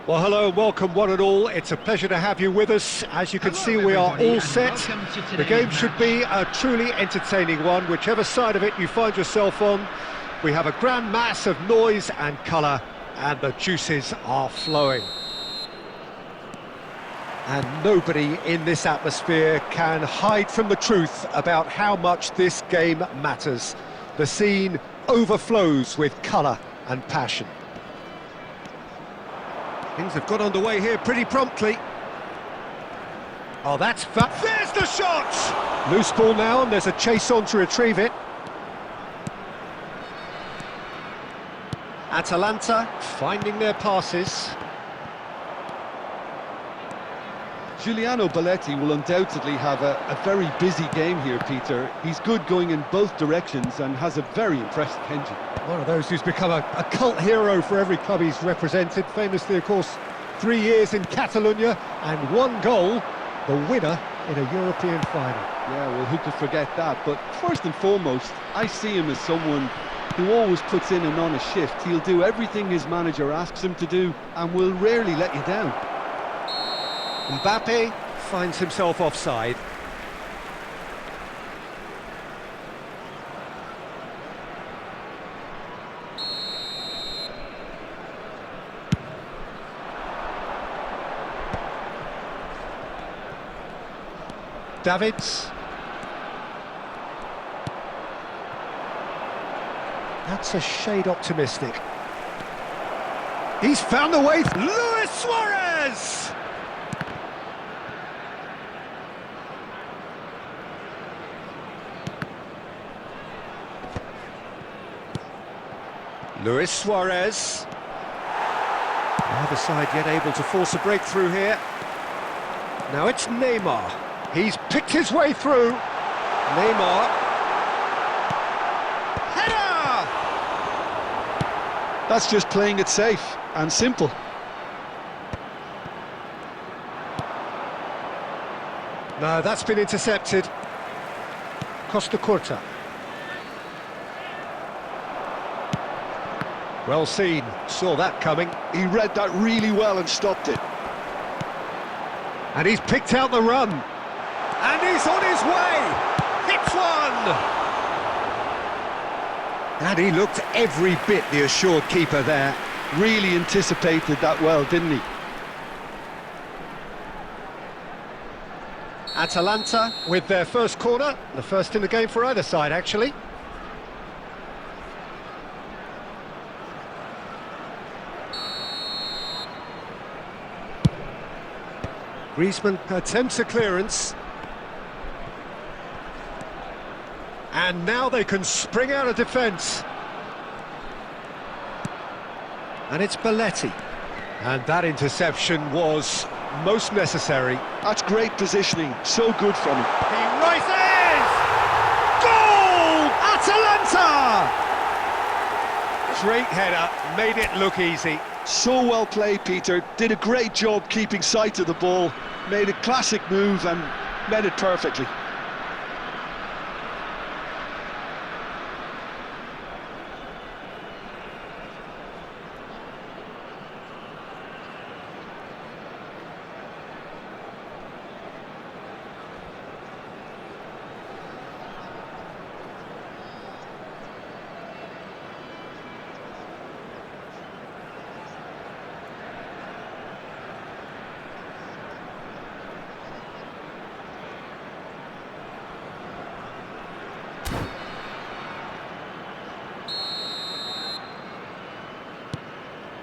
Well, hello and welcome one and all. It's a pleasure to have you with us. As you can see, we are all set. The game should be a truly entertaining one, whichever side of it you find yourself on. We have a grand mass of noise and colour, and the juices are flowing. And nobody in this atmosphere can hide from the truth about how much this game matters. The scene overflows with colour and passion. Things have got underway here pretty promptly. Oh, that's there's the shot! Loose ball now, and there's a chase on to retrieve it. Atalanta finding their passes. Giuliano Belletti will undoubtedly have a very busy game here, Peter. He's good going in both directions and has a very impressive engine. One of those who's become a cult hero for every club he's represented. Famously, of course, 3 years in Catalonia and 1 goal, the winner in a European final. Yeah, well, who could forget that? But first and foremost, I see him as someone who always puts in an honest shift. He'll do everything his manager asks him to do and will rarely let you down. Mbappe finds himself offside. Davids. That's a shade optimistic. He's found the way. Luis Suarez! Luis Suarez. Neither side yet able to force a breakthrough here. Now it's Neymar. He's picked his way through. Neymar. Header! That's just playing it safe and simple. No, that's been intercepted. Costa Curta. Well seen, saw that coming. He read that really well and stopped it. And he's picked out the run. And he's on his way! Hits one! And he looked every bit the assured keeper there. Really anticipated that well, didn't he? Atalanta with their first corner. The first in the game for either side, actually. Griezmann attempts a clearance. And now they can spring out of defence. And it's Belletti. And that interception was most necessary. That's great positioning, so good from him. He rises! Goal! Atalanta! Great header, made it look easy. So well played, Peter. Did a great job keeping sight of the ball. Made a classic move and made it perfectly.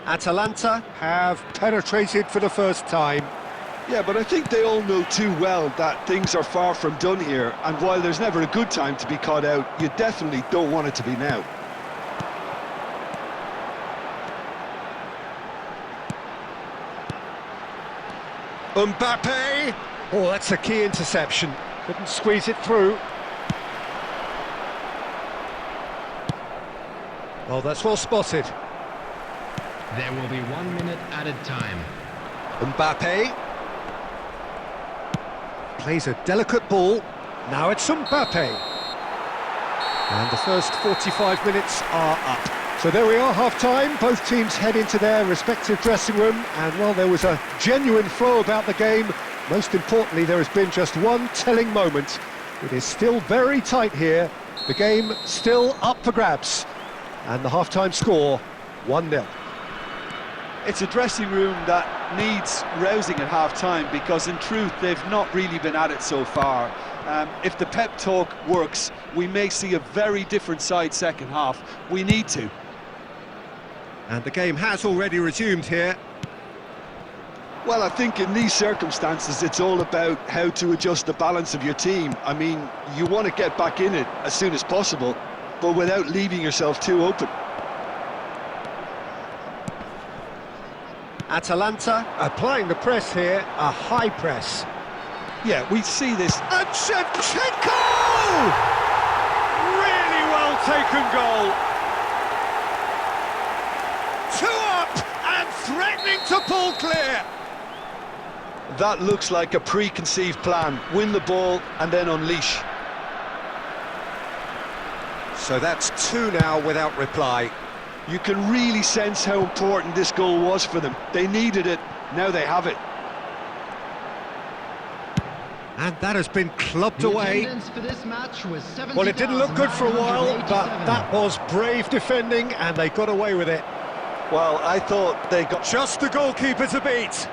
Atalanta have penetrated for the first time. Yeah, but I think they all know too well that things are far from done here, and while there's never a good time to be caught out, you definitely don't want it to be now. Mbappe! Oh, that's a key interception. Couldn't squeeze it through. Oh, that's well spotted. There will be 1 minute added time. Mbappe plays a delicate ball. Now it's Mbappe. And the first 45 minutes are up. So there we are, half-time. Both teams head into their respective dressing room, and while there was a genuine flow about the game, most importantly, there has been just one telling moment. It is still very tight here. The game still up for grabs, and the half-time score, 1-0. It's a dressing room that needs rousing at half-time, because in truth they've not really been at it so far. If the pep talk works, we may see a very different side second half. We need to. And the game has already resumed here. Well, I think in these circumstances it's all about how to adjust the balance of your team. I mean, you want to get back in it as soon as possible, but without leaving yourself too open. Atalanta applying the press here, a high press. Yeah, we see this. And Shevchenko! Really well taken goal. 2 up and threatening to pull clear. That looks like a preconceived plan. Win the ball and then unleash. So that's 2 now without reply. You can really sense how important this goal was for them. They needed it, now they have it. And that has been clubbed away. For this match was Well, it didn't look good for a while, but that was brave defending, and they got away with it. Well, I thought they got... Just the goalkeeper to beat.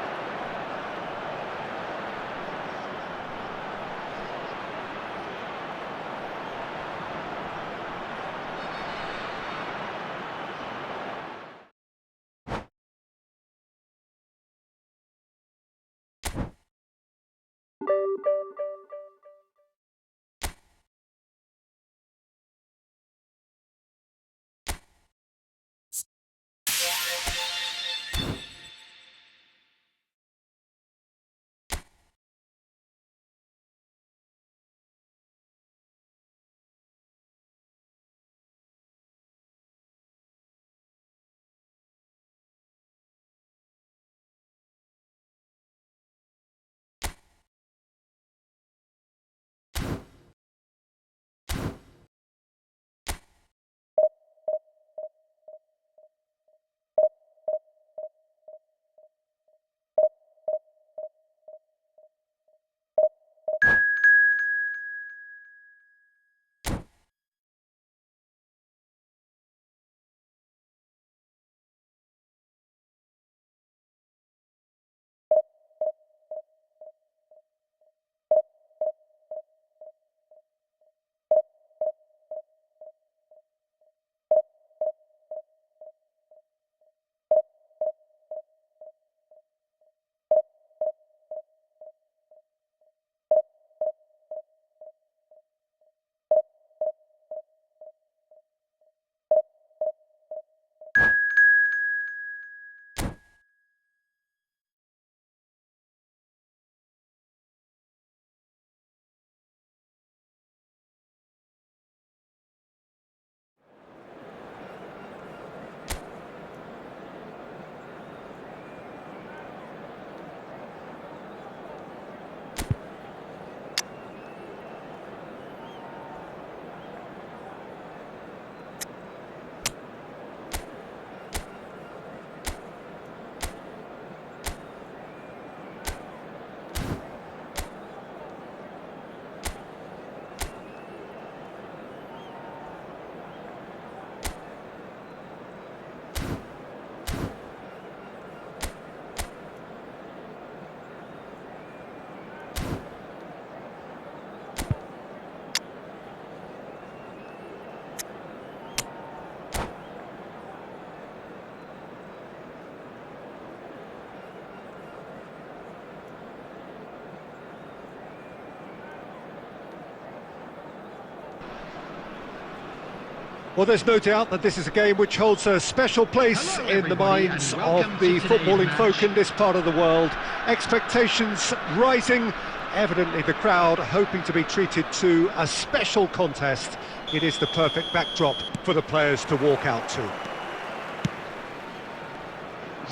Well, there's no doubt that this is a game which holds a special place in the minds of the footballing folk in this part of the world. Expectations rising, evidently the crowd hoping to be treated to a special contest. It is the perfect backdrop for the players to walk out to.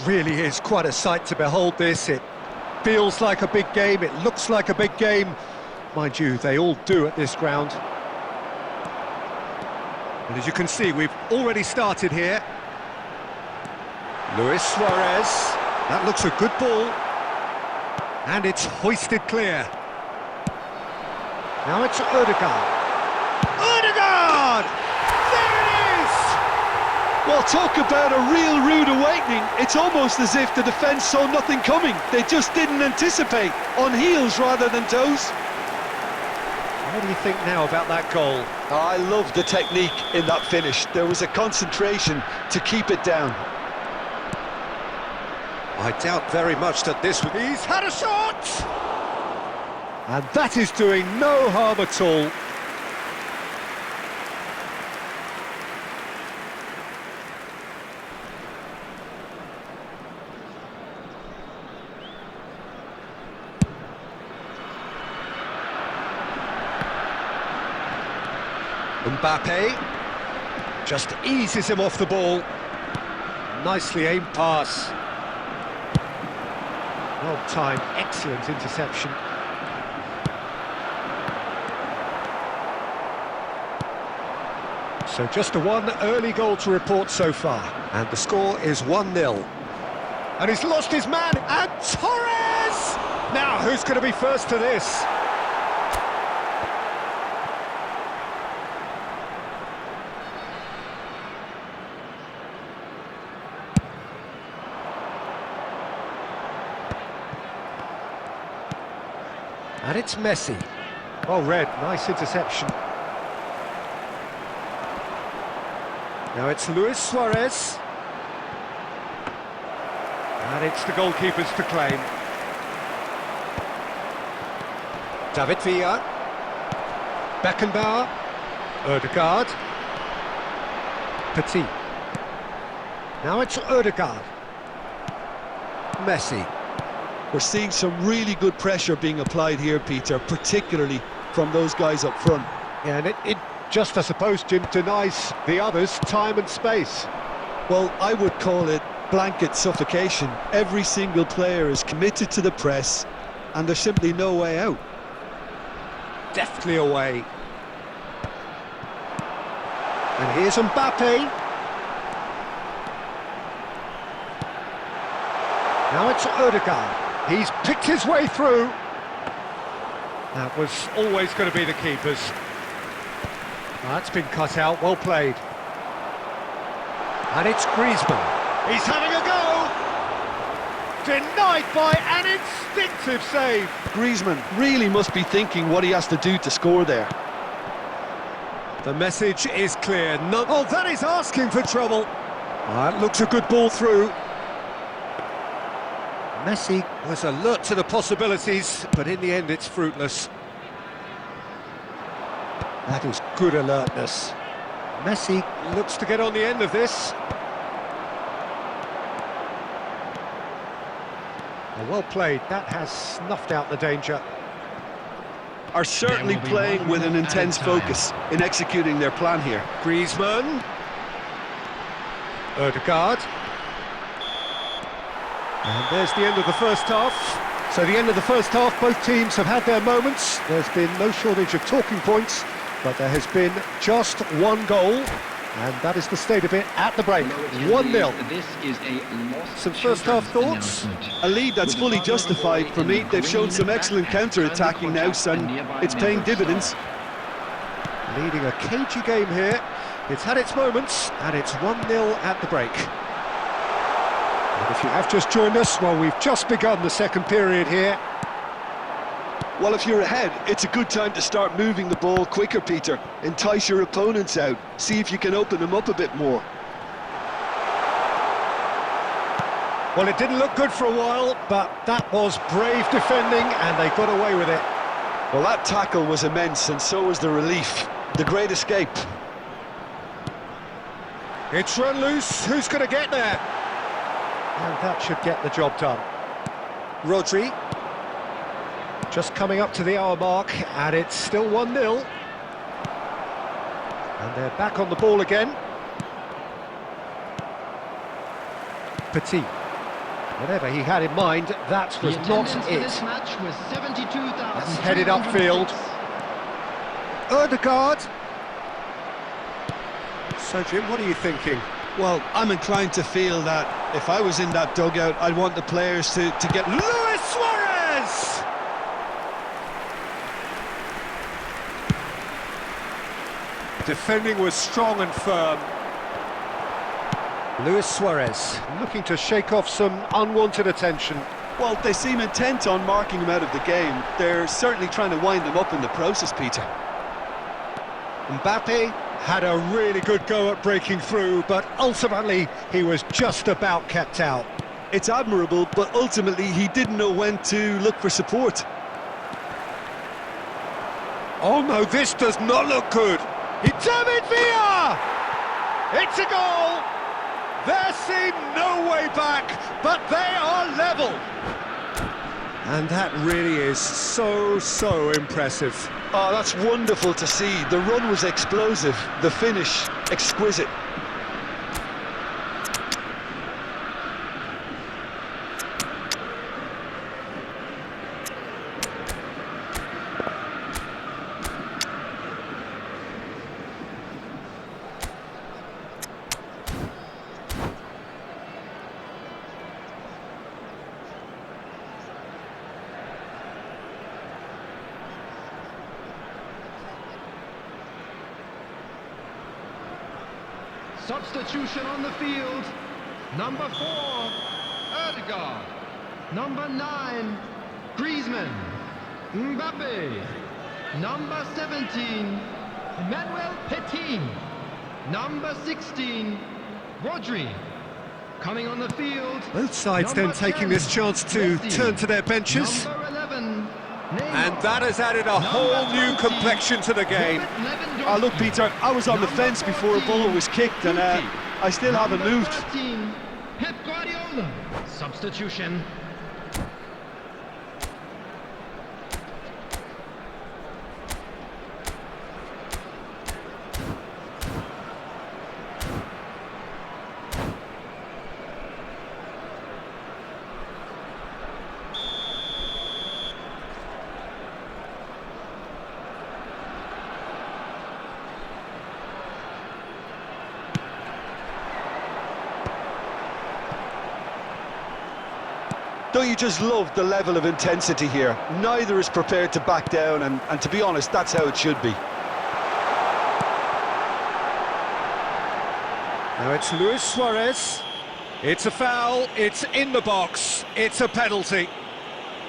Really is quite a sight to behold this. It feels like a big game, it looks like a big game. Mind you, they all do at this ground. And as you can see, we've already started here. Luis Suarez. That looks a good ball. And it's hoisted clear. Now it's Ødegaard. Ødegaard! There it is! Well, talk about a real rude awakening. It's almost as if the defence saw nothing coming. They just didn't anticipate, on heels rather than toes. What do you think now about that goal? I love the technique in that finish. There was a concentration to keep it down. I doubt very much that this would... He's had a shot! And that is doing no harm at all. Mbappe just eases him off the ball. Nicely aimed pass. Well timed, excellent interception. So just the one early goal to report so far. And the score is 1-0. And he's lost his man, and Torres! Now, who's going to be first to this? And it's Messi. Well read, nice interception. Now it's Luis Suarez. And it's the goalkeepers to claim. David Villa. Beckenbauer. Ødegaard. Petit. Now it's Ødegaard. Messi. We're seeing some really good pressure being applied here, Peter, particularly from those guys up front. Yeah, and it just, I suppose, Jim, denies the others time and space. Well, I would call it blanket suffocation. Every single player is committed to the press, and there's simply no way out. Deftly away. And here's Mbappe. Now it's Ødegaard. He's picked his way through. That was always going to be the keeper's. That's been cut out, well played. And it's Griezmann. He's having a go! Denied by an instinctive save. Griezmann really must be thinking what he has to do to score there. The message is clear. No, oh, that is asking for trouble. That looks a good ball through. Messi was alert to the possibilities, but in the end it's fruitless. That is good alertness. Messi looks to get on the end of this. Well played, that has snuffed out the danger. Are certainly playing with an intense focus in executing their plan here. Griezmann. Ødegaard. And there's the end of the first half. So the end of the first half, both teams have had their moments. There's been no shortage of talking points, but there has been just one goal, and that is the state of it at the break. 1-0. This is a Some first half thoughts? A lead that's fully justified for me. They've shown some excellent counter-attacking now, and it's paying dividends. Leading a cagey game here. It's had its moments, and it's 1-0 at the break. And if you have just joined us, well, we've just begun the second period here. Well, if you're ahead, it's a good time to start moving the ball quicker, Peter. Entice your opponents out. See if you can open them up a bit more. Well, it didn't look good for a while, but that was brave defending, and they got away with it. Well, that tackle was immense, and so was the relief. The great escape. It's run loose. Who's going to get there? And that should get the job done. Rodri. Just coming up to the hour mark, and it's still 1-0. And they're back on the ball again. Petit. Whatever he had in mind, that was not it. This match was 72,000. That's headed upfield. Ødegaard. So, Jim, what are you thinking? Well, I'm inclined to feel that if I was in that dugout, I'd want the players to get... Luis Suarez! Defending was strong and firm. Luis Suarez looking to shake off some unwanted attention. Well, they seem intent on marking him out of the game. They're certainly trying to wind him up in the process, Peter. Mbappe had a really good go at breaking through, but ultimately he was just about kept out. It's admirable, but ultimately he didn't know when to look for support. Oh no, this does not look good. David Villa! It's a goal! There seemed no way back, but they are level. And that really is so impressive. Oh, that's wonderful to see. The run was explosive, the finish exquisite. Substitution on the field. Number 4, Erdegaard. Number 9, Griezmann. Mbappe. Number 17, Emmanuel Petit. Number 16, Rodri. Coming on the field. Both sides then taking this chance to turn to their benches. Number 11, And that has added a whole new complexion to the game. Oh, look, Peter, I was on the fence before a ball was kicked, and I still haven't moved. 13, Pep Guardiola. Substitution. Don't you just love the level of intensity here? Neither is prepared to back down, and to be honest, that's how it should be. Now it's Luis Suarez. It's a foul, it's in the box, it's a penalty.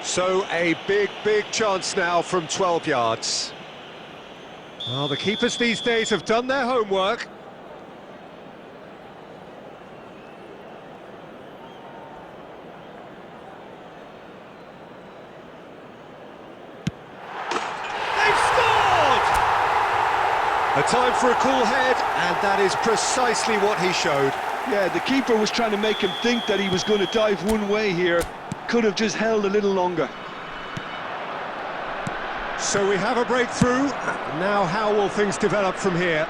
So a big chance now from 12 yards. Well, the keepers these days have done their homework. A time for a cool head, and that is precisely what he showed. Yeah, the keeper was trying to make him think that he was going to dive one way here. Could have just held a little longer. So we have a breakthrough. Now how will things develop from here?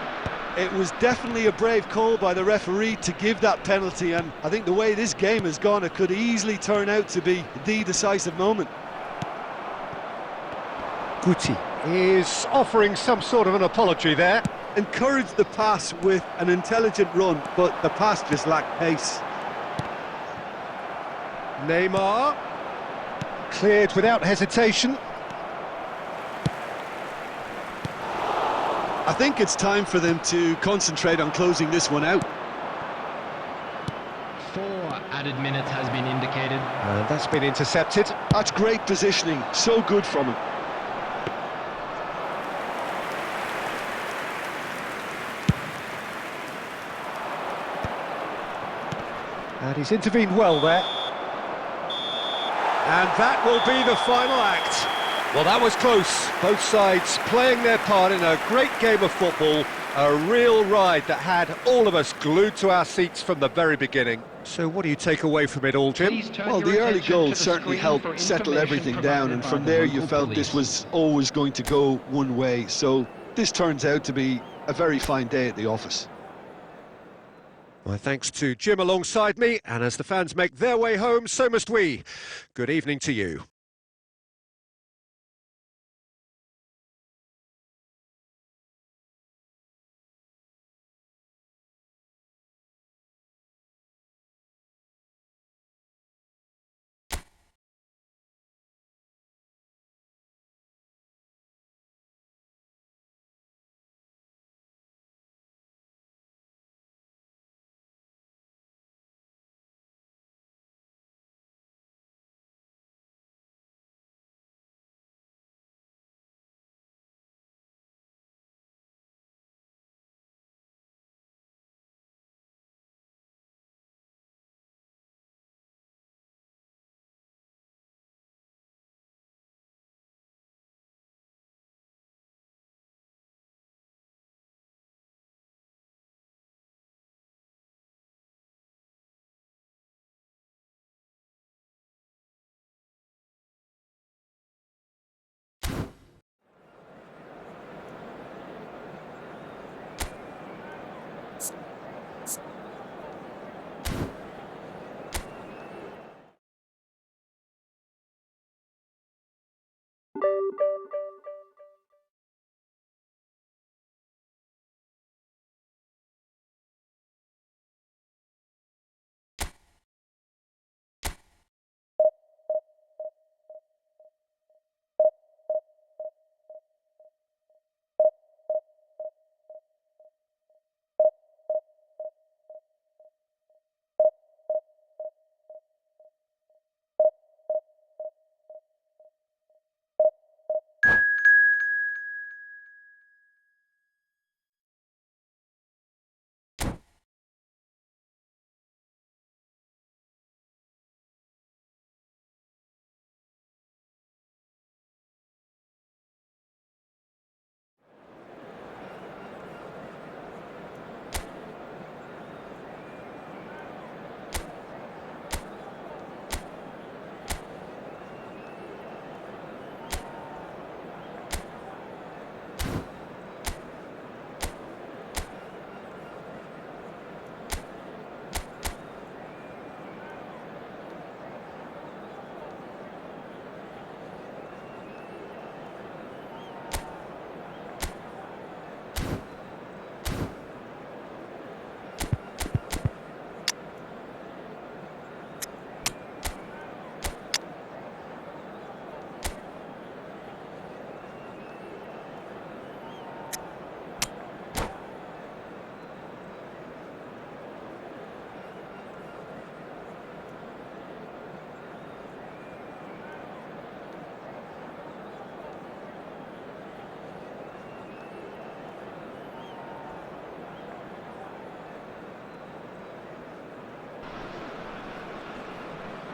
It was definitely a brave call by the referee to give that penalty, and I think the way this game has gone, it could easily turn out to be the decisive moment. Guti is offering some sort of an apology there. Encouraged the pass with an intelligent run, but the pass just lacked pace. Neymar, cleared without hesitation. I think it's time for them to concentrate on closing this one out. 4 added minutes has been indicated. And that's been intercepted. That's great positioning, so good from him. And he's intervened well there. And that will be the final act. Well, that was close. Both sides playing their part in a great game of football. A real ride that had all of us glued to our seats from the very beginning. So what do you take away from it all, Jim? Well, the early goal certainly helped settle everything down, and from there you felt this was always going to go one way. So this turns out to be a very fine day at the office. My thanks to Jim alongside me, and as the fans make their way home, so must we. Good evening to you.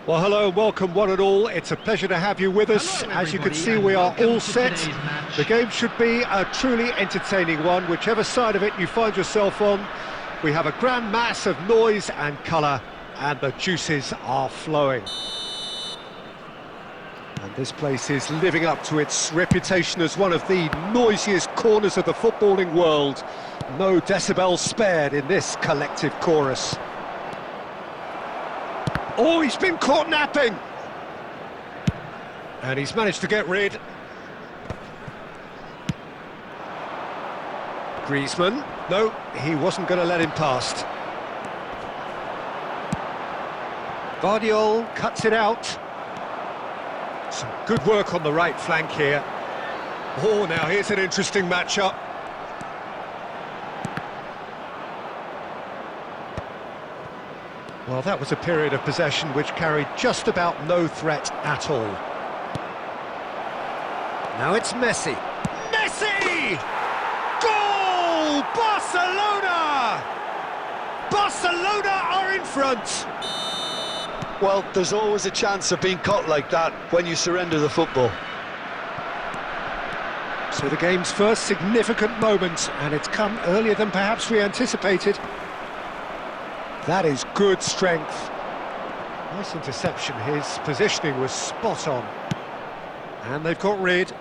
Well, hello and welcome one and all. It's a pleasure to have you with us. Hello, As you can everybody, see, and we are welcome all to set. today's match. The game should be a truly entertaining one, whichever side of it you find yourself on. We have a grand mass of noise and colour, and the juices are flowing. And this place is living up to its reputation as one of the noisiest corners of the footballing world. No decibels spared in this collective chorus. Oh, he's been caught napping! And he's managed to get rid. Griezmann. No, he wasn't going to let him past. Guardiola cuts it out. Some good work on the right flank here. Oh, now here's an interesting matchup. Well, that was a period of possession which carried just about no threat at all. Now it's Messi. Messi! Goal! Barcelona! Barcelona are in front! Well, there's always a chance of being caught like that when you surrender the football. So the game's first significant moment, and it's come earlier than perhaps we anticipated. That is good strength. Nice interception, his positioning was spot on. And they've got rid.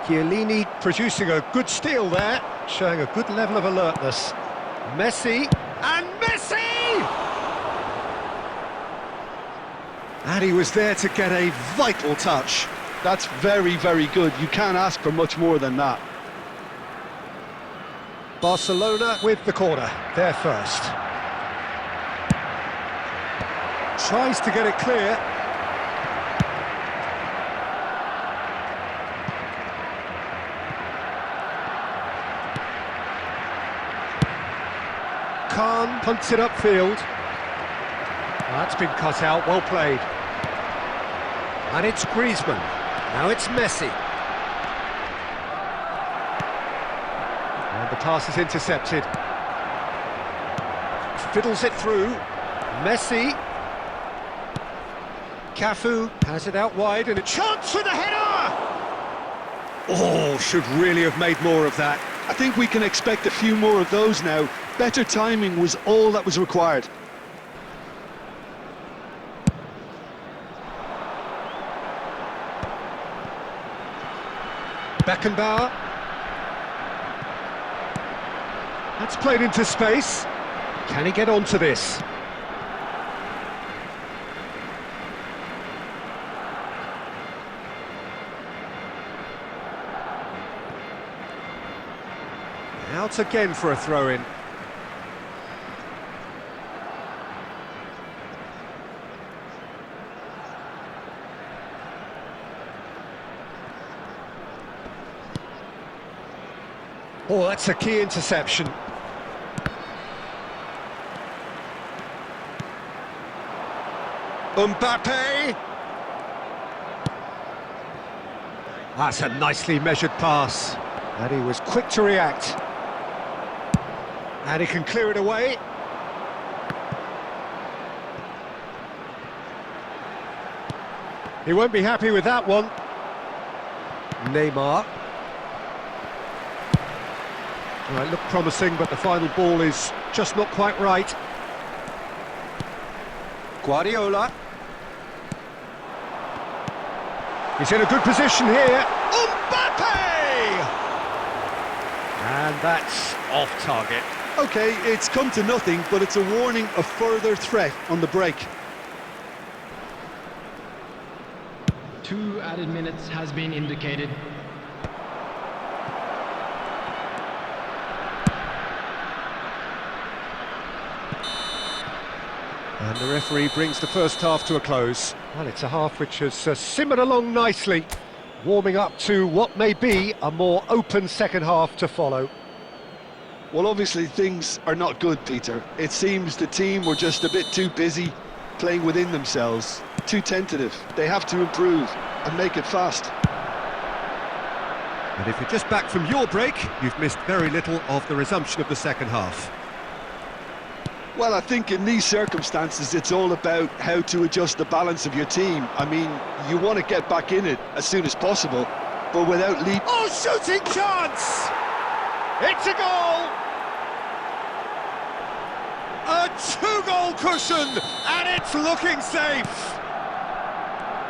Chiellini producing a good steal there, showing a good level of alertness. Messi, and Messi! And he was there to get a vital touch. That's very, very good. You can't ask for much more than that. Barcelona with the corner, there first. Tries to get it clear. Khan punts it upfield. That's been cut out, well played. And it's Griezmann. Now it's Messi. And the pass is intercepted. Fiddles it through. Messi. Cafu has it out wide and a chance for the header! Oh, should really have made more of that. I think we can expect a few more of those now. Better timing was all that was required. Beckenbauer. That's played into space. Can he get onto this? Out again for a throw-in. Oh, that's a key interception. Mbappe! That's a nicely measured pass. And he was quick to react. And he can clear it away. He won't be happy with that one. Neymar. Well, it looked promising, but the final ball is just not quite right. Guardiola. He's in a good position here. Mbappe! And that's off target. Okay, it's come to nothing, but it's a warning of further threat on the break. 2 added minutes has been indicated. And the referee brings the first half to a close. Well, it's a half which has simmered along nicely, warming up to what may be a more open second half to follow. Well, obviously things are not good, Peter. It seems the team were just a bit too busy playing within themselves, too tentative. They have to improve and make it fast. And if you're just back from your break, you've missed very little of the resumption of the second half. Well, I think in these circumstances, it's all about how to adjust the balance of your team. I mean, you want to get back in it as soon as possible, but without lead. Oh, shooting chance! It's a goal! A two-goal cushion, and it's looking safe!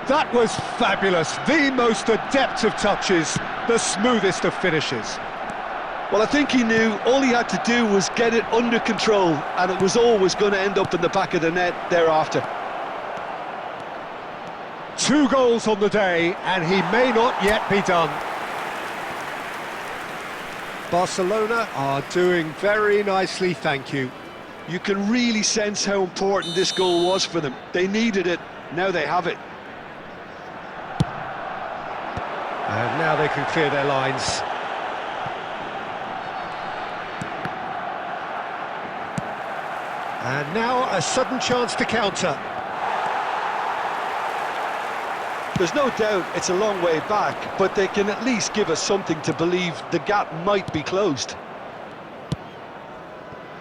That was fabulous, the most adept of touches, the smoothest of finishes. Well, I think he knew all he had to do was get it under control, and it was always going to end up in the back of the net thereafter. 2 goals on the day, and he may not yet be done. Barcelona are doing very nicely, thank you. You can really sense how important this goal was for them. They needed it, now they have it. And now they can clear their lines. And now a sudden chance to counter. There's no doubt it's a long way back, but they can at least give us something to believe the gap might be closed.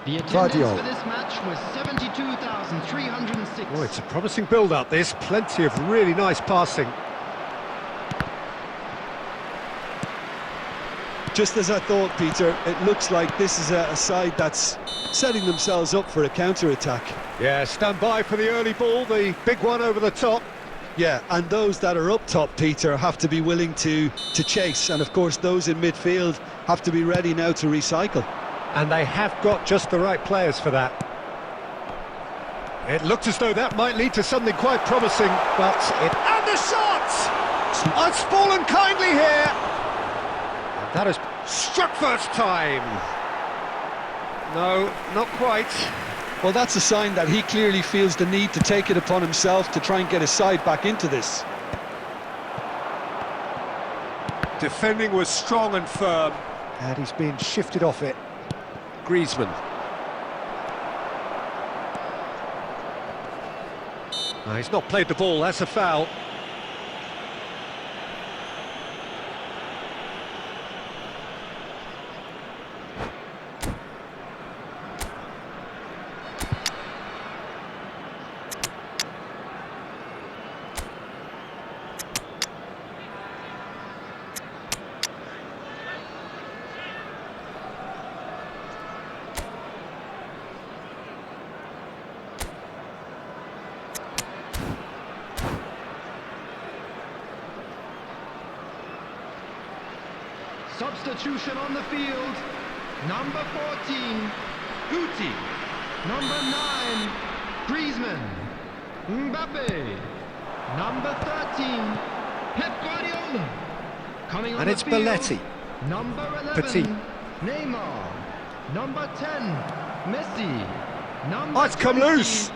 The attendance for this match was 72,306. Oh, it's a promising build-up, this. Plenty of really nice passing. Just as I thought, Peter, it looks like this is a side that's setting themselves up for a counter-attack. Yeah, stand by for the early ball, the big one over the top. Yeah, and those that are up top, Peter, have to be willing to chase, and of course those in midfield have to be ready now to recycle. And they have got just the right players for that. It looked as though that might lead to something quite promising, but it... And the shot! It's fallen kindly here! That has struck first time. No, not quite. Well, that's a sign that he clearly feels the need to take it upon himself to try and get his side back into this. Defending was strong and firm, and he's been shifted off it. Griezmann. No, he's not played the ball, that's a foul. Substitution on the field. Number 14, Guti. Number 9, Griezmann. Mbappe. Number 13, Pep Guardiola. Coming on And the it's field, Belletti. Number 11, Petit. Neymar. Number 10, Messi. Number Oh, it's come 20, loose.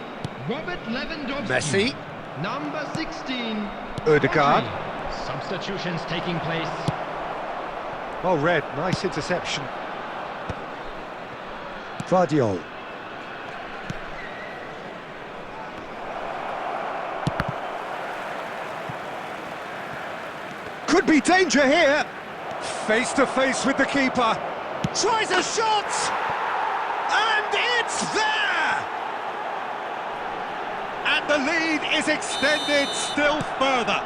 Robert Lewandowski. Messi. Number 16, Ødegaard. Rodri. Substitutions taking place. Well read, nice interception. Vardiol. Could be danger here. Face to face with the keeper. Tries a shot! And it's there! And the lead is extended still further.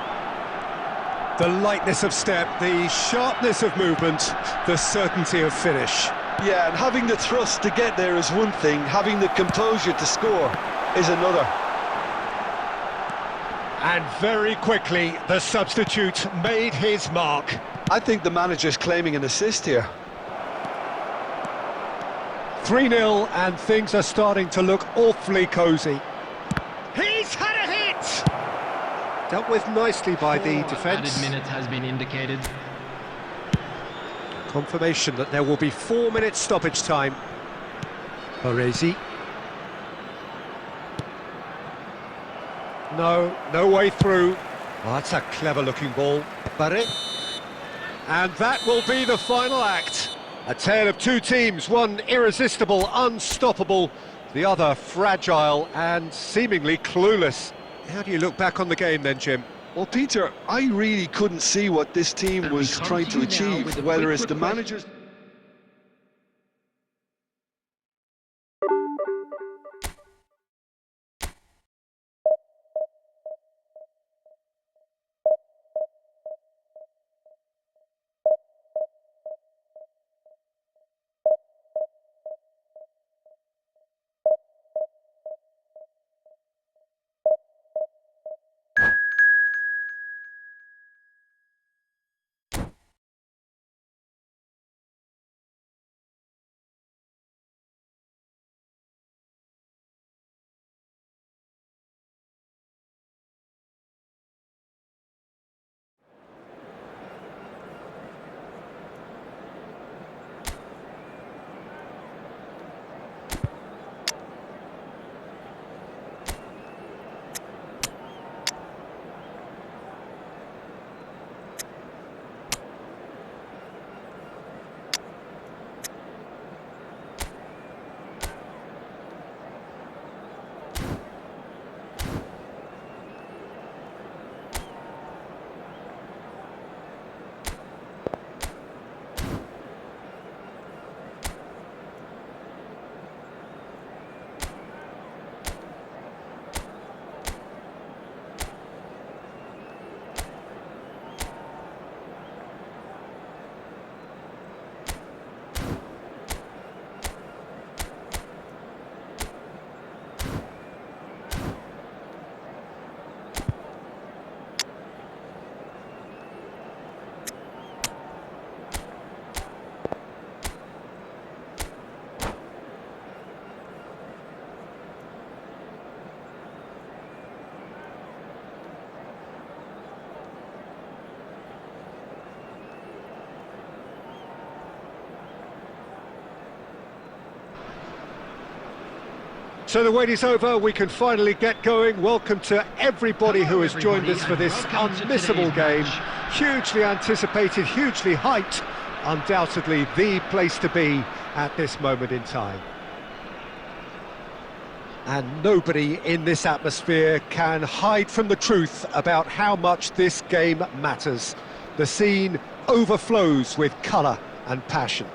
The lightness of step, the sharpness of movement, the certainty of finish. Yeah, and having the thrust to get there is one thing, having the composure to score is another. And very quickly, the substitute made his mark. I think the manager's claiming an assist here. 3-0, and things are starting to look awfully cosy. He's had a hit! Dealt with nicely by the defence. Added minutes has been indicated. Confirmation that there will be 4 minutes stoppage time. Baresi. No way through. Oh, that's a clever-looking ball. Barre. And that will be the final act. A tale of two teams, one irresistible, unstoppable, the other fragile and seemingly clueless. How do you look back on the game then, Jim? Well, Peter, I really couldn't see what this team And was we trying to continue now achieve, with a whether quick it's the request. manager's... So the wait is over, we can finally get going. Welcome to everybody who has joined us for this unmissable game. Hugely anticipated, hugely hyped, undoubtedly the place to be at this moment in time. And nobody in this atmosphere can hide from the truth about how much this game matters. The scene overflows with colour and passion.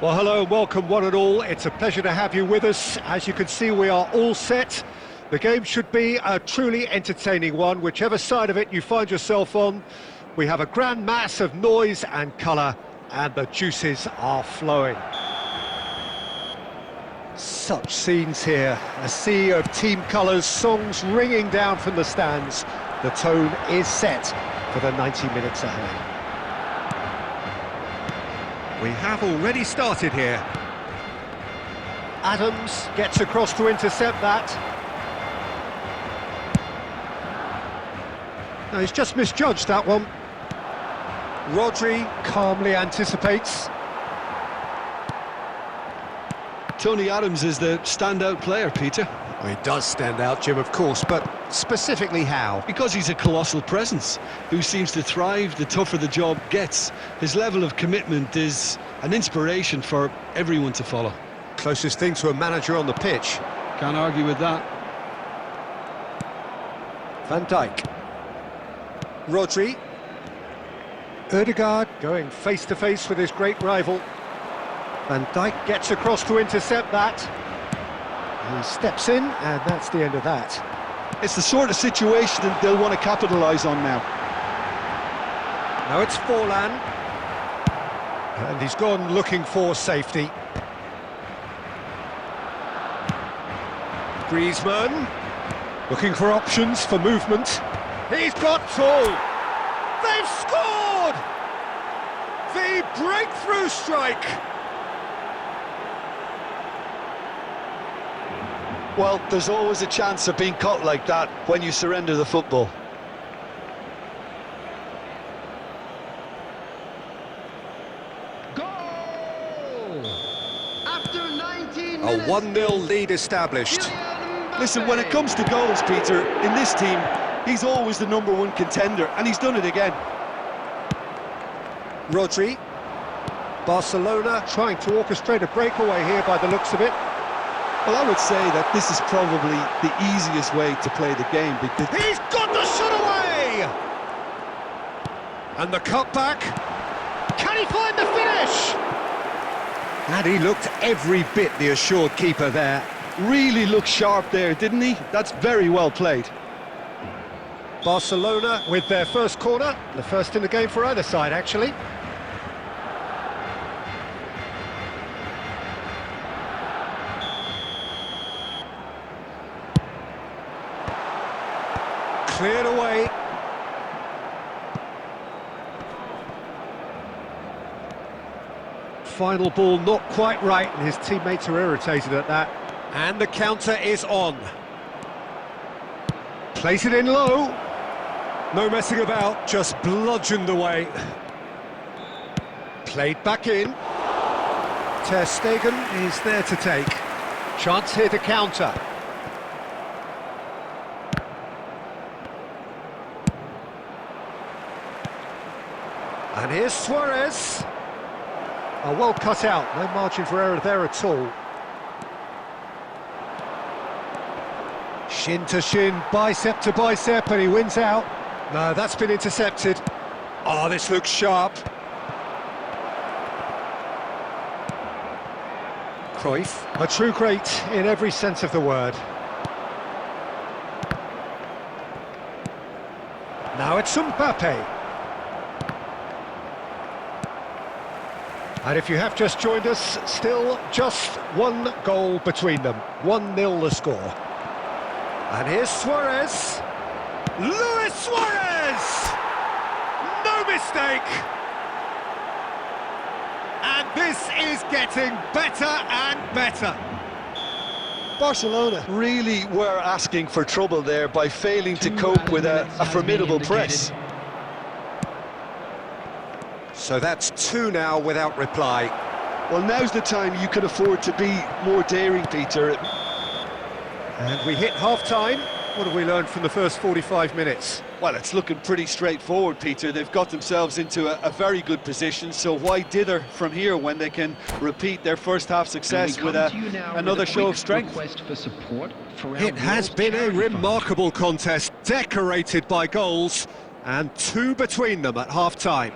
Well, hello and welcome one and all. It's a pleasure to have you with us. As you can see, we are all set. The game should be a truly entertaining one, whichever side of it you find yourself on. We have a grand mass of noise and colour, and the juices are flowing. Such scenes here, a sea of team colours, songs ringing down from the stands. The tone is set for the 90 minutes ahead. We have already started here. Adams gets across to intercept that. No, he's just misjudged that one. Rodri calmly anticipates. Tony Adams is the standout player, Peter. Well, he does stand out, Jim, of course, but specifically how? Because he's a colossal presence who seems to thrive the tougher the job gets. His level of commitment is an inspiration for everyone to follow. Closest thing to a manager on the pitch. Can't argue with that. Van Dijk. Rodri. Ødegaard going face-to-face with his great rival. Van Dijk gets across to intercept that. He steps in, and that's the end of that. It's the sort of situation that they'll want to capitalise on now. Now it's Forlan. And he's gone looking for safety. Griezmann. Looking for options for movement. He's got two! They've scored! The breakthrough strike! Well, there's always a chance of being caught like that when you surrender the football. Goal! After 19 A minutes... 1-0 lead established. Listen, when it comes to goals, Peter, in this team, he's always the #1 contender, and he's done it again. Rodri. Barcelona trying to orchestrate a breakaway here by the looks of it. Well, I would say that this is probably the easiest way to play the game because... He's got the shot away! And the cutback. Can he find the finish? And he looked every bit the assured keeper there. Really looked sharp there, didn't he? That's very well played. Barcelona with their first corner, the first in the game for either side, actually. Cleared away. Final ball not quite right, and his teammates are irritated at that. And the counter is on. Place it in low. No messing about, just bludgeoned away. Played back in. Ter Stegen is there to take. Chance here to counter. And here's Suarez. Oh, well cut out, no margin for error there at all. Shin to shin, bicep to bicep, and he wins out. No, that's been intercepted. Oh, this looks sharp. Cruyff, a true great in every sense of the word. Now it's Mbappe. And if you have just joined us, still just one goal between them. 1-0 the score. And here's Suarez. Luis Suarez! No mistake! And this is getting better and better. Barcelona really were asking for trouble there by failing to cope with a formidable press. So that's 2 now without reply. Well, now's the time you can afford to be more daring, Peter. And we hit half-time. What have we learned from the first 45 minutes? Well, it's looking pretty straightforward, Peter. They've got themselves into a very good position, so why dither from here when they can repeat their first-half success with another show of strength? It has been a remarkable contest, decorated by goals, and 2 between them at half-time.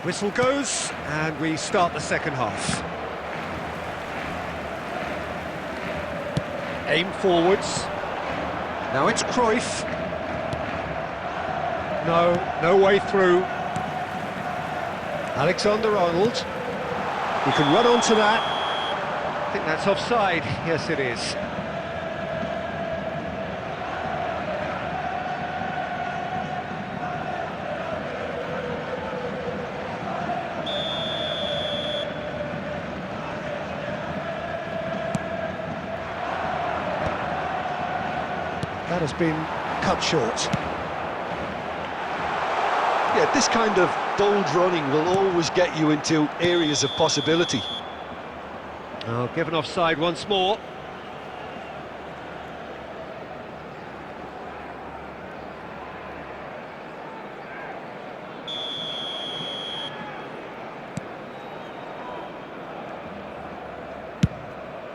Whistle goes, and we start the second half. Aim forwards. Now it's Cruyff. No way through. Alexander-Arnold. He can run onto that. I think that's offside. Yes, it is. That has been cut short. Yeah, this kind of bold running will always get you into areas of possibility. Oh, given offside once more.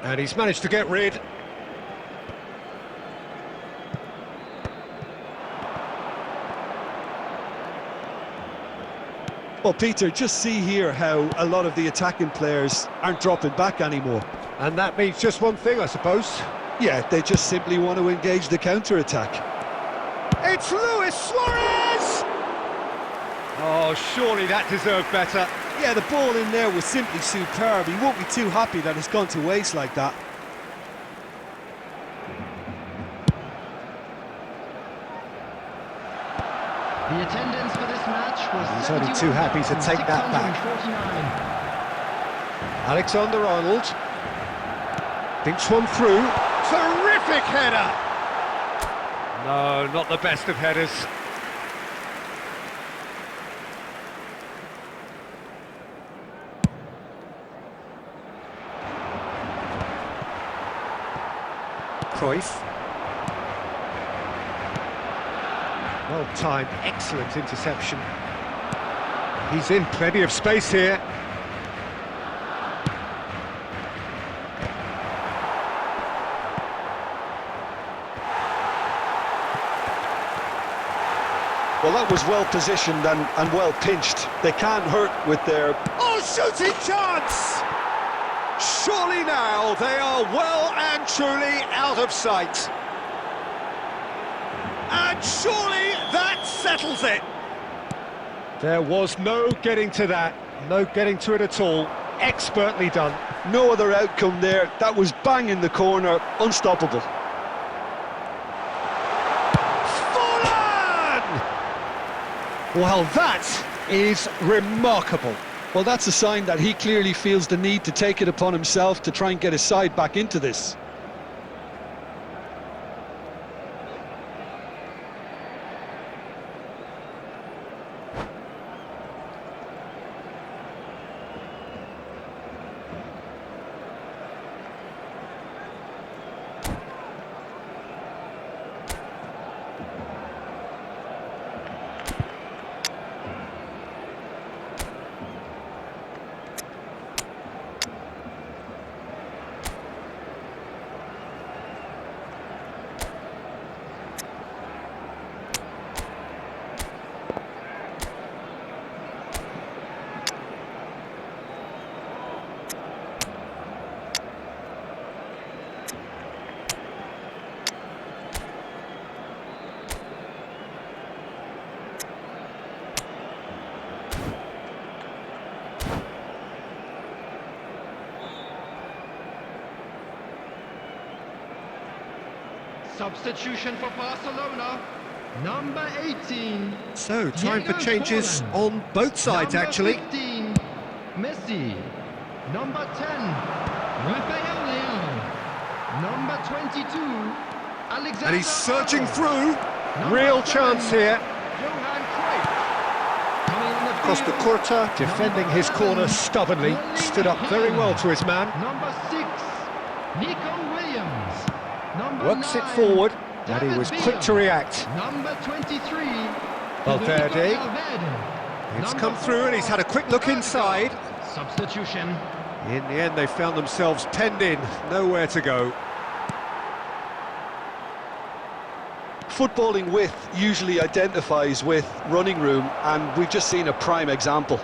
And he's managed to get rid. Well, Peter, just see here how a lot of the attacking players aren't dropping back anymore. And that means just one thing, I suppose. Yeah, they just simply want to engage the counter-attack. It's Luis Suarez! Oh, surely that deserved better. Yeah, the ball in there was simply superb. He won't be too happy that it's gone to waste like that. The attendance for this match was He's only too happy to take that back. Alexander-Arnold. Thinks one through. Terrific header! No, not the best of headers. Cruyff. Well-timed, excellent interception. He's in plenty of space here. Well, that was well positioned and well pinched. They can't hurt with their... Oh, shooting chance! Surely now they are well and truly out of sight. And surely that settles it. There was no getting to that, no getting to it at all. Expertly done. No other outcome there. That was bang in the corner, unstoppable. Well, that is remarkable. Well, that's a sign that he clearly feels the need to take it upon himself to try and get his side back into this. Substitution for Barcelona, number 18. So, time for Diego changes Forlan. on both sides, Number actually. 15, Messi. Number 10, Rafael Leão. Number 22, Alexander. And he's surging through. Number Real 7, chance here. Johan Cruyff. Coming on the Costa field, Curta defending number his 11, corner stubbornly. Erling Stood up very well to his man. Number 6, Nico Williams. Number Works 9, it forward. And he David was Villa. quick to react. Number 23, Valverde. Federico Valverde. It's Number come through and he's had a quick look inside. Substitution. In the end, they found themselves penned in. Nowhere to go. Footballing width usually identifies with running room, and we've just seen a prime example.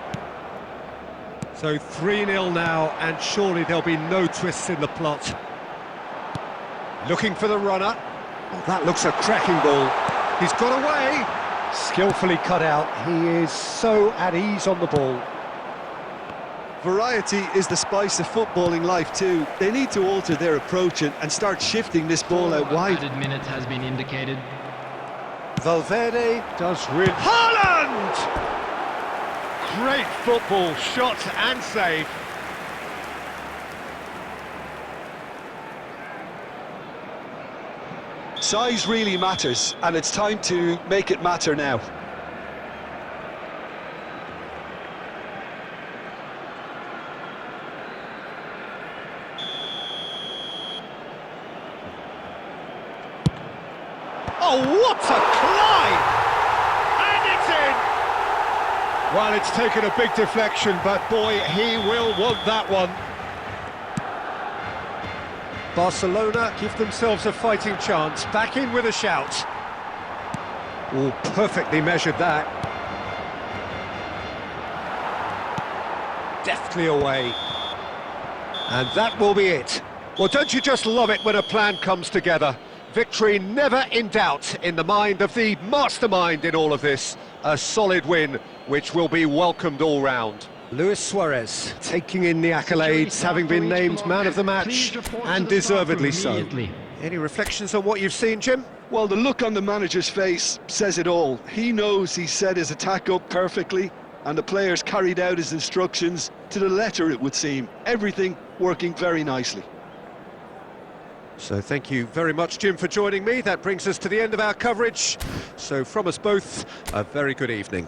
So 3-0 now, and surely there'll be no twists in the plot. Looking for the runner. Oh, that looks a cracking ball. He's got away. Skillfully cut out. He is so at ease on the ball. Variety is the spice of footballing life too. They need to alter their approach and start shifting this ball out wide. Added minute has been indicated. Valverde does really... Haaland! Great football, shot and save. Size really matters, and it's time to make it matter now. Oh, what a climb! And it's in! Well, it's taken a big deflection, but boy, he will want that one. Barcelona give themselves a fighting chance, back in with a shout. Oh, perfectly measured that. Deftly away. And that will be it. Well, don't you just love it when a plan comes together? Victory never in doubt in the mind of the mastermind in all of this. A solid win, which will be welcomed all round. Luis Suarez taking in the accolades, having been named man of the match, and deservedly so. Any reflections on what you've seen, Jim? Well, the look on the manager's face says it all. He knows he set his attack up perfectly, and the players carried out his instructions to the letter, it would seem. Everything working very nicely. So thank you very much, Jim, for joining me. That brings us to the end of our coverage. So from us both, a very good evening.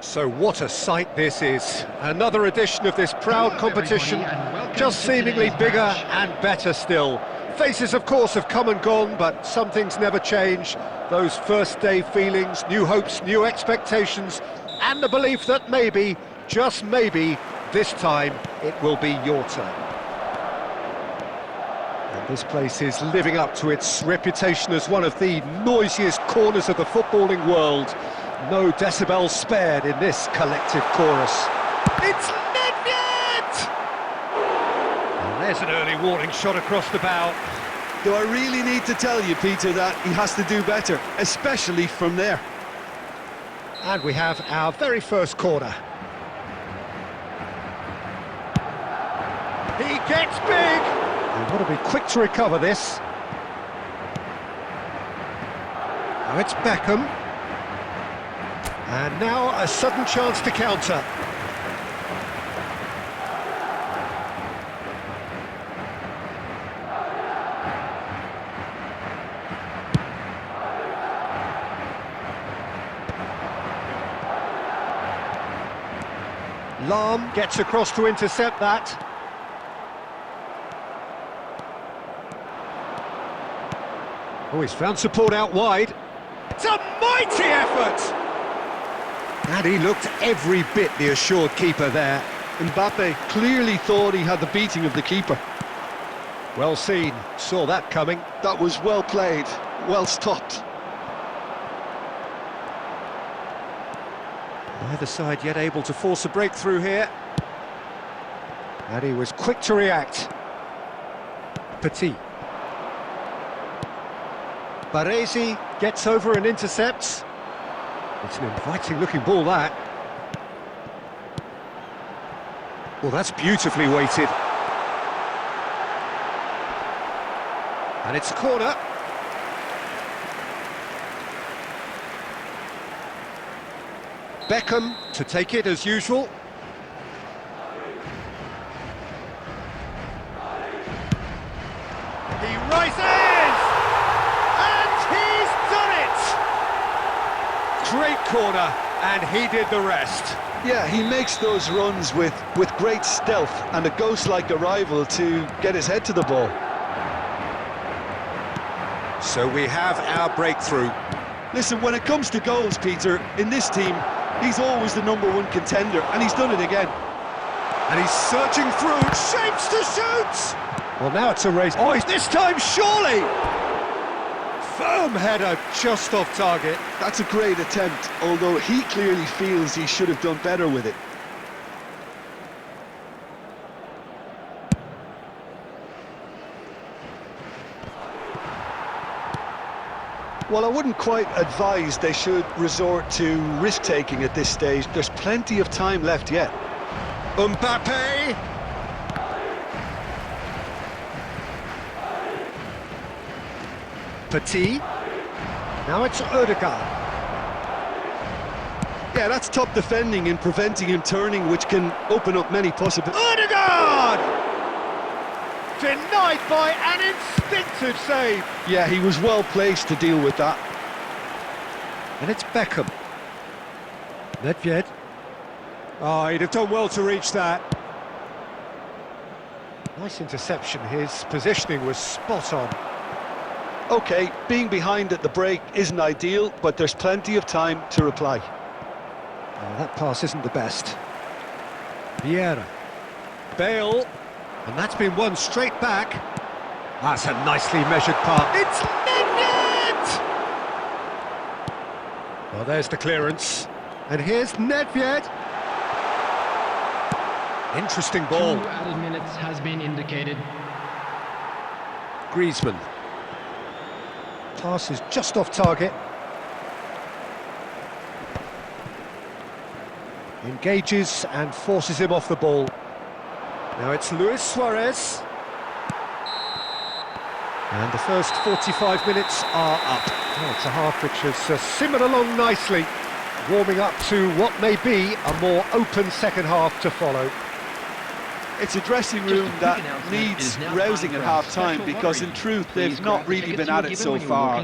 So what a sight this is. Another edition of this proud competition, just seemingly bigger and better still. Faces, of course, have come and gone, but some things never change. Those first day feelings, new hopes, new expectations, and the belief that maybe, just maybe, this time it will be your turn. And this place is living up to its reputation as one of the noisiest corners of the footballing world. No decibels spared in this collective chorus. It's Nedved! And there's an early warning shot across the bow. Do I really need to tell you, Peter, that he has to do better, especially from there? And we have our very first corner. He gets big! We've got to be quick to recover this. Now it's Beckham. And now a sudden chance to counter. Lahm gets across to intercept that. Oh, he's found support out wide. It's a mighty effort! And he looked every bit the assured keeper there. Mbappe clearly thought he had the beating of the keeper. Well seen, saw that coming. That was well played, well stopped. Neither side yet able to force a breakthrough here. And he was quick to react. Petit. Baresi gets over and intercepts. It's an inviting-looking ball, that. Well, that's beautifully weighted. And it's a corner. Beckham to take it as usual. He rises! And he's done it! Great corner, and he did the rest. Yeah, he makes those runs with great stealth and a ghost-like arrival to get his head to the ball. So we have our breakthrough. Listen, when it comes to goals, Peter, in this team, he's always the #1 contender, and he's done it again. And he's searching through, shapes to shoot! Well, now it's a race. Oh, it's this time, surely! Firm header, just off target. That's a great attempt, although he clearly feels he should have done better with it. Well, I wouldn't quite advise they should resort to risk-taking at this stage. There's plenty of time left yet. Mbappe! Petit. Now it's Odegaard. Yeah, that's top defending and preventing him turning, which can open up many possibilities. Odegaard! Denied by an instinctive save. Yeah, he was well placed to deal with that. And it's Beckham. Nedved. Oh, he'd have done well to reach that. Nice interception. His positioning was spot on. Okay, being behind at the break isn't ideal, but there's plenty of time to reply. Oh, that pass isn't the best. Vieira. Bale. And that's been won straight back. That's a nicely measured pass. It's Nedved! Well, there's the clearance. And here's Nedved. Interesting ball. 2 added minutes has been indicated. Griezmann. Pass is just off target. Engages and forces him off the ball. Now it's Luis Suarez. And the first 45 minutes are up. Oh, it's a half which has simmered along nicely, warming up to what may be a more open second half to follow. It's a dressing room that needs rousing at half-time because, in truth, they've not really been at it so far.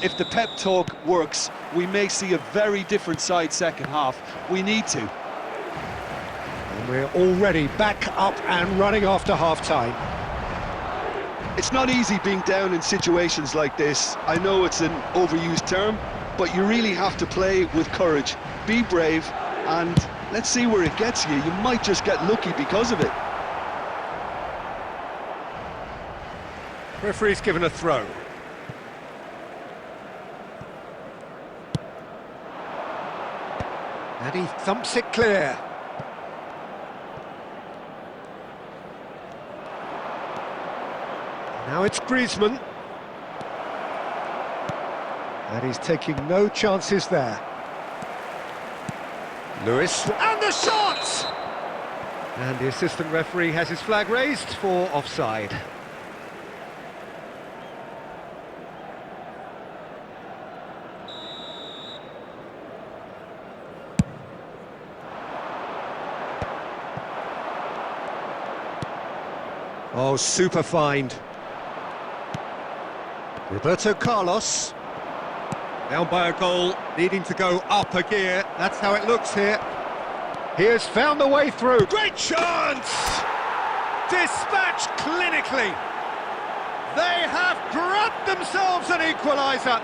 If the pep talk works, we may see a very different side second half. We need to. And we're already back up and running after half-time. It's not easy being down in situations like this. I know it's an overused term, but you really have to play with courage. Be brave, and let's see where it gets you. You might just get lucky because of it. Referee's given a throw. And he thumps it clear. Now it's Griezmann. And he's taking no chances there. Lewis, and the shot! And the assistant referee has his flag raised for offside. Oh, super find. Roberto Carlos. Down by a goal, needing to go up a gear. That's how it looks here. He has found the way through. Great chance! Dispatched clinically. They have grabbed themselves an equaliser.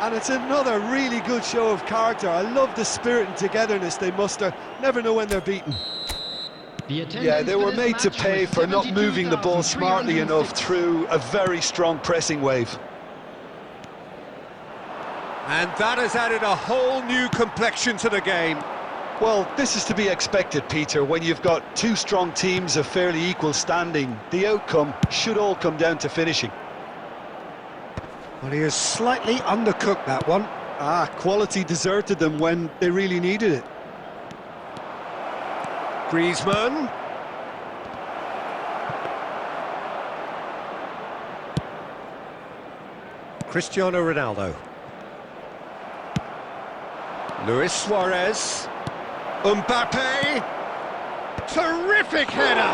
And it's another really good show of character. I love the spirit and togetherness they muster. Never know when they're beaten. Yeah, they were made to pay for not moving the ball smartly enough through a very strong pressing wave. And that has added a whole new complexion to the game. Well, this is to be expected, Peter. When you've got two strong teams of fairly equal standing, the outcome should all come down to finishing. Well, he has slightly undercooked that one. Quality deserted them when they really needed it. Griezmann. Cristiano Ronaldo. Luis Suarez. Mbappe. Terrific header.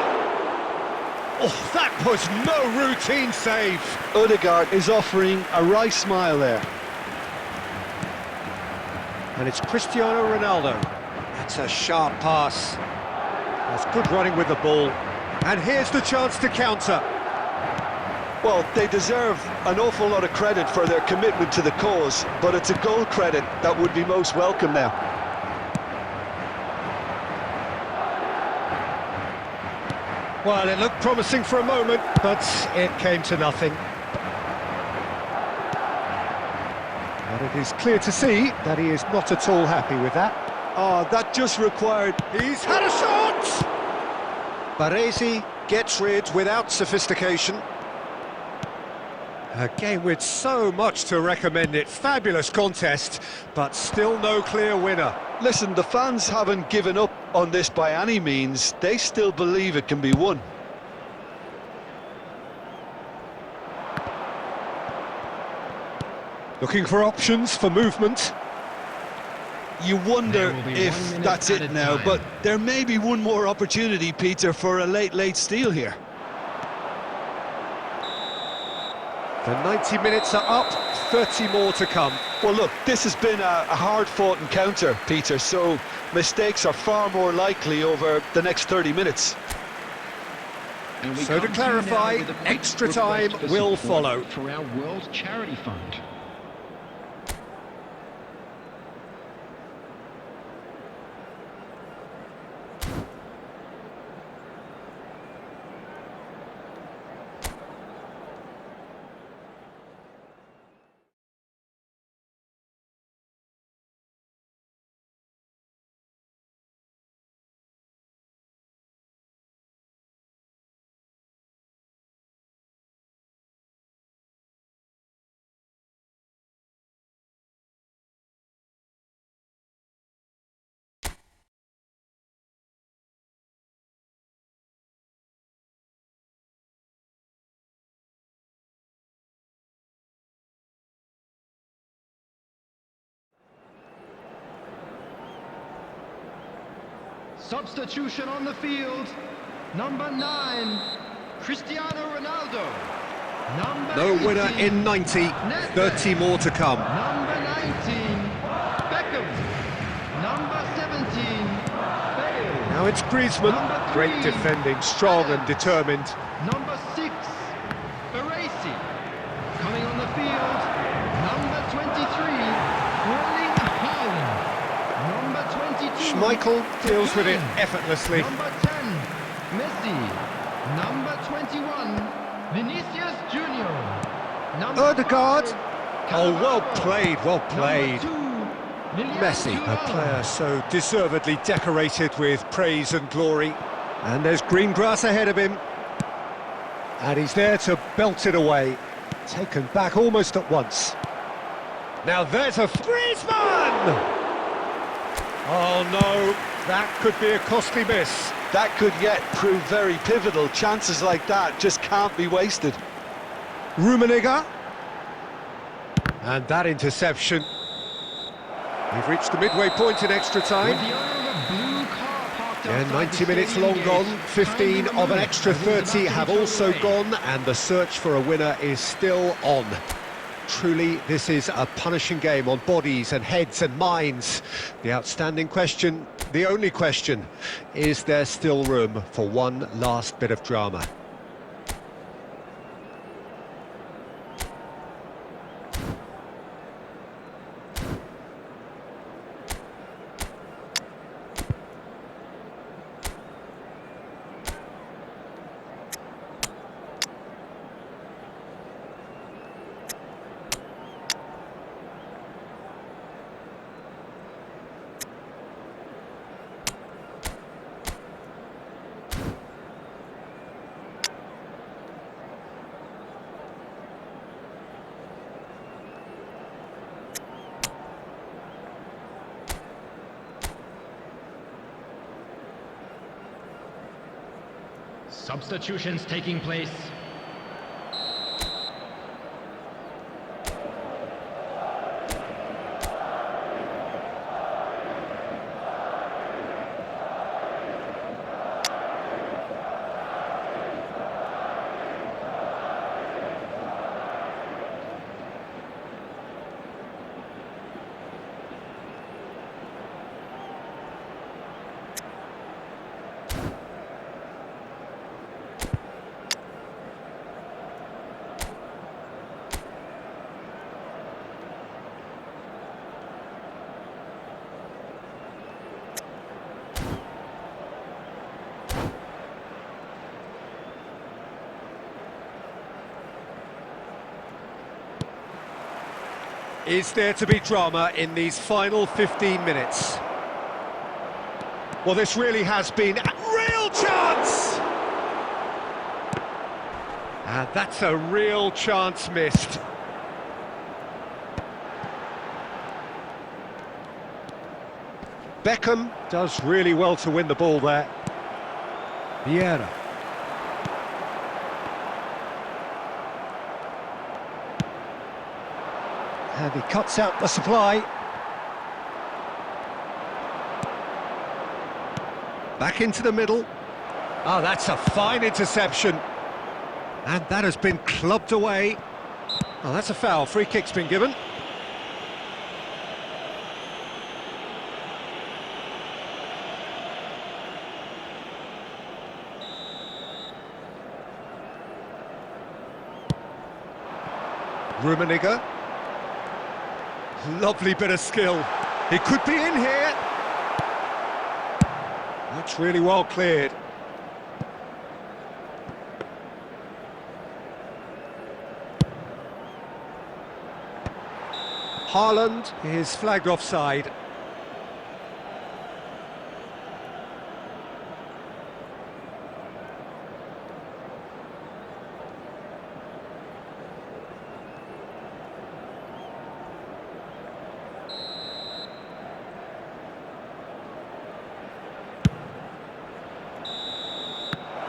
Oh, that was no routine save. Odegaard is offering a wry smile there. And it's Cristiano Ronaldo. That's a sharp pass. That's good running with the ball. And here's the chance to counter. Well, they deserve an awful lot of credit for their commitment to the cause, but it's a goal credit that would be most welcome now. Well, it looked promising for a moment, but it came to nothing. And it is clear to see that he is not at all happy with that. Oh, that just required... He's had a shot! Baresi gets rid without sophistication. A game with so much to recommend it. Fabulous contest, but still no clear winner. Listen, the fans haven't given up on this by any means. They still believe it can be won. Looking for options for movement. You wonder if that's it now, but there may be one more opportunity, Peter, for a late steal here. The 90 minutes are up, 30 more to come. Well, look, this has been a hard-fought encounter, Peter, so mistakes are far more likely over the next 30 minutes. So to clarify, extra time will follow. For our World Charity Fund. Substitution on the field. Number 9, Cristiano Ronaldo. Number No 18, winner in 90, 30 more to come. Number 19, Beckham. Number 17, Bale. Now it's Griezmann. Number Great 3, defending, strong and determined. Number 6, Baresi. Coming on the field, number 23, Erling Haaland. Number 22, Schmeichel deals with it effortlessly. Number 10, Messi. Number 21, Vinicius Junior. Number Odegaard. 5, Oh, well played, well Number played. 2, Willian Messi, a Thuram. player so deservedly decorated with praise and glory. And there's green grass ahead of him. And he's there to belt it away. Taken back almost at once. Now there's a Griezmann! Oh no, that could be a costly miss. That could yet prove very pivotal. Chances like that just can't be wasted. Rummenigge. And that interception. We've reached the midway point in extra With time. the owner of a blue car parked Yeah, outside 90 the minutes stadium long gone, gate, 15 kindly of an remove extra as it was 30 about to have be also towed away. gone, and the search for a winner is still on. Truly, this is a punishing game on bodies and heads and minds. The outstanding question, the only question, is there still room for one last bit of drama? Substitutions taking place. Is there to be drama in these final 15 minutes? Well, this really has been a real chance! And that's a real chance missed. Beckham does really well to win the ball there. Vieira. And he cuts out the supply. Back into the middle. Oh, that's a fine interception. And that has been clubbed away. Oh, that's a foul. Free kick's been given. Rummenigge. Lovely bit of skill. He could be in here. That's really well cleared. Haaland is flagged offside.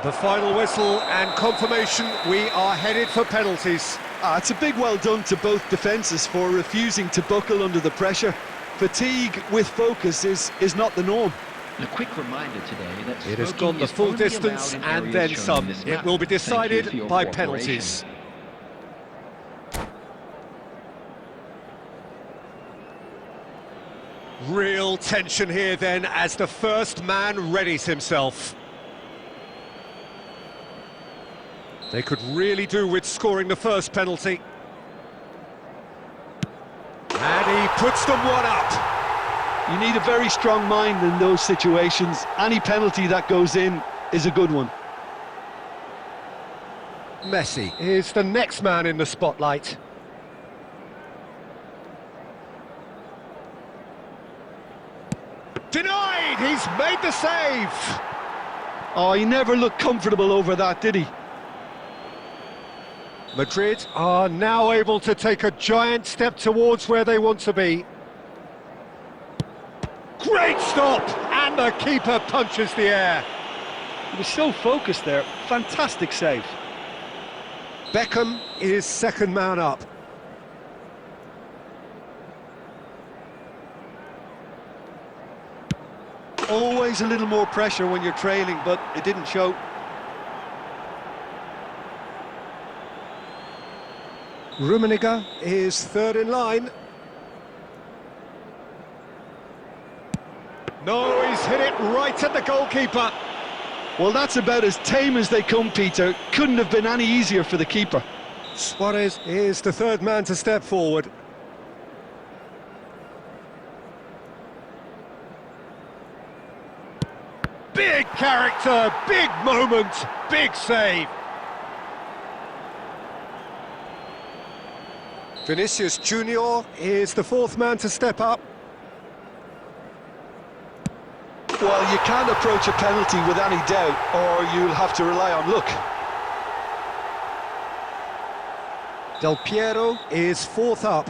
The final whistle and confirmation, we are headed for penalties. It's a big well done to both defences for refusing to buckle under the pressure. Fatigue with focus is not the norm. A quick reminder today that It has smoking gone the is full only distance allowed in and areas then shown some. in this It map. will be Thank you decided for your by cooperation. penalties. Real tension here then as the first man readies himself. They could really do with scoring the first penalty. And he puts them one up. You need a very strong mind in those situations. Any penalty that goes in is a good one. Messi is the next man in the spotlight. Denied! He's made the save! Oh, he never looked comfortable over that, did he? Madrid are now able to take a giant step towards where they want to be. Great stop! And the keeper punches the air. He was so focused there. Fantastic save. Beckham is second man up. Always a little more pressure when you're trailing, but it didn't show. Rummenigge is third in line. No, he's hit it right at the goalkeeper. Well, that's about as tame as they come, Peter. Couldn't have been any easier for the keeper. Suarez is the third man to step forward. Big character, big moment, big save. Vinicius Junior is the fourth man to step up. Well, you can't approach a penalty with any doubt, or you'll have to rely on luck. Del Piero is fourth up.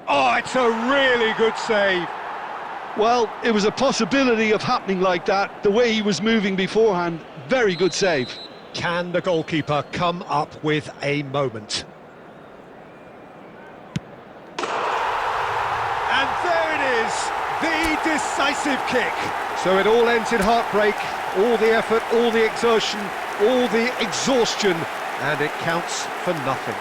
Oh, it's a really good save. Well, it was a possibility of happening like that. The way he was moving beforehand, very good save. Can the goalkeeper come up with a moment? And there it is, the decisive kick. So it all ends in heartbreak, all the effort, all the exertion, all the exhaustion, and it counts for nothing.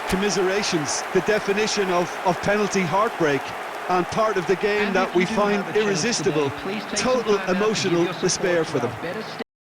Commiserations, the definition of penalty heartbreak, and part of the game And that if we you do find have a chance irresistible. today, please take Total some time out to give emotional your support despair to for our them. better